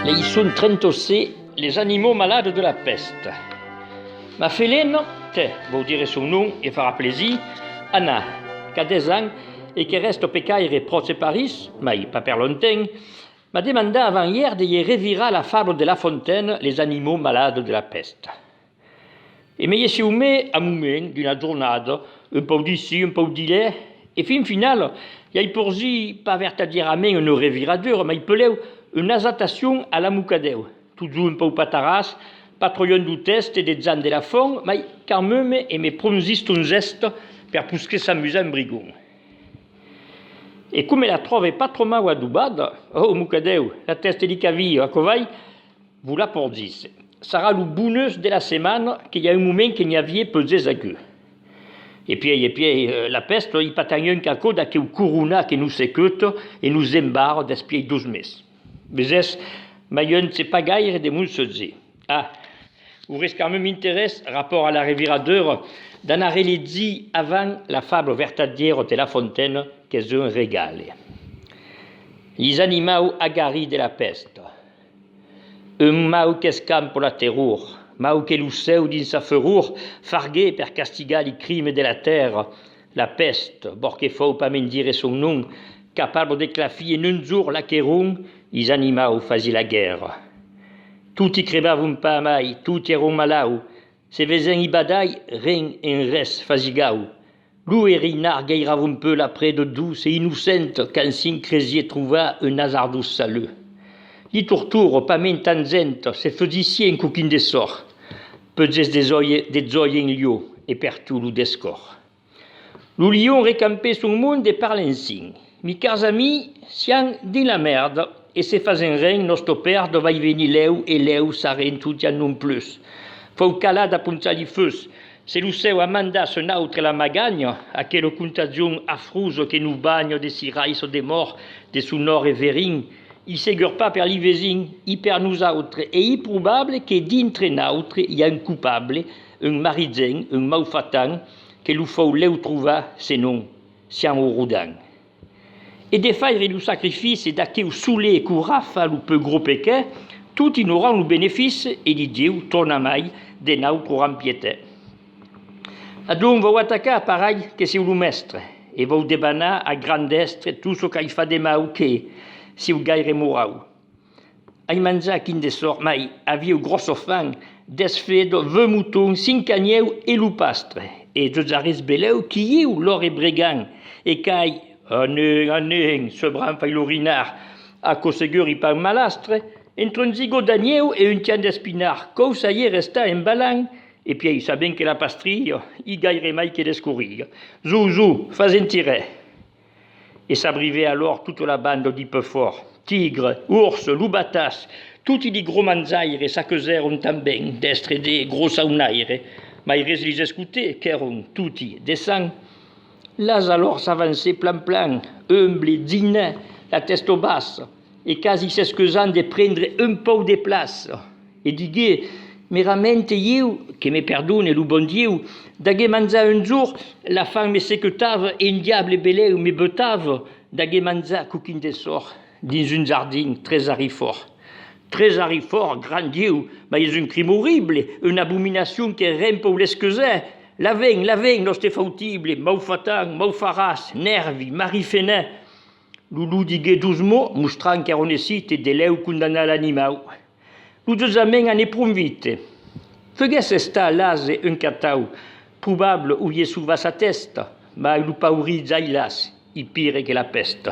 Ils sont 36 les animaux malades de la peste. Ma félène, vous direz son nom et fera plaisir, Anna, qui a 10 ans et qui reste au Pécaire proche de Paris, mais pas per longtemps, m'a demandé avant-hier de y revirer la fable de La Fontaine, les animaux malades de la peste. Et me y soumé à moment d'une giornata, un peu d'ici, un peu d'ilà, et fin final, il y a pour si, pas vertadièrement une reviradure, mais il peut une azatation à la moucadeu, toujours un peu pataras, patrouillon du test et des gens de la fond, mais quand même, et me prononce un geste pour pousser s'amuser en brigon. Et comme elle la trouve pas trop mal adoubade, oh moucadeu, la teste di caville à Covai, vous la pour dire. Sera le bonus de la semaine qu'il y a un moment qu'il n'y avait pesé à gueux. Et puis, la peste, il patagna un caco da que corona que nous sécute et nous embarre d'espier 12 meses. Mais maillon, c'est pas gaire de moun se dit. Ah, vous reste quand même intéresse, rapport à la reviradeur, d'en arrêter dit avant la fable vertadière de La Fontaine, qu'est un régal. Les animaux agarris de la peste. Un mau qu'escampe la terror, mau que l'usseu din sa ferrur, fargué per castigar les crimes de la terre, la peste, borque faut pas mendire son nom, capable d'éclafier en un jour la queron, les animaux faisaient la guerre. Tout y crevavon pas mai, tout eron malau, se vezin y badaille, rien en res fasigau. Lou et Rinard gairavon peu l'après de douce et innocente quand s'in crésier trouva un hasardeux salut. Li tourtour, pas men tanzent, se faisait un coquin de sort. Pesés des oeils en lieu, et per tout l'ou d'escor. Le lion récampait son monde et parle ainsi. Mi cars amis, sian din la merde, et se faisant rien, nostre père va y venir leu, et leu s'arrête tout en non plus. Faut calar da punta li feus. Se l'usseu amanda se nautre la magagne, à quelle contagion affreuse que nous bagne de si raïs des morts, de son nord et vérin, il ne s'égure pas per les voisins, il perd nous autres, et il est probable que d'entre nous, il y a un coupable, un maridien, un malfaitant, que nous faut le trouver, sinon, c'est un roudin. Et de faire le sacrifice et d'acquérir soulé et courafa le peu gros péquet, tout ils auront le bénéfice, et les dieux tournent à maille, de nous courant piété. Donc, vous attaquer pareil que c'est le maître, et vous débanner à grand est tout ce qu'il fait des maouquets, si vous gagnez morau. Aïe manza qui ne sort mai, avait au gros offang, desfait de 20 moutons, 5 agneaux et loupastre. Et deux aris beleu qui est ou l'or et brigand, et caille, ané, ce brin fait l'orinard, à cossegur il parle malastre, entre un zigot d'agneau et un tien d'espinard, qu'au ça y est resta un balang, et puis il sait bien que la pastrille, il gagnerait mai que l'escourir. Zou, fais un tiret. Et s'abrivait alors toute la bande d'hype fort. Tigres, ours, loubatas, tout les gros manzaires et saquezer ont tambien, d'estre et des gros saunaires. Mais ils les escoutés, car on tout y descend. Là alors s'avançait plan, humble et digne, la tête basse, et quasi s'excusant de prendre un peu de place. Et diguait, mais ramente eu, que me perdonne le bon Dieu, d'agé manza un jour, la femme me sécutave et un diable belé me betave, d'agé manza coquin de sort, dans un jardin très arifort. Très arifort, grand Dieu, mais il y a un crime horrible, une abomination qui rempe ou l'esquezet. La veine, nostre fautible, maufatan, maufaras, nervi, marifenet. Loulou digué 12 mots, mostrant qu'on est cité de l'eu condamné à l'animal. Nous deux amens en éprouvent vite. Feugues esta las un catau, probable où y est sous sa teste, mais il pas ouri zailas, il pire que la peste.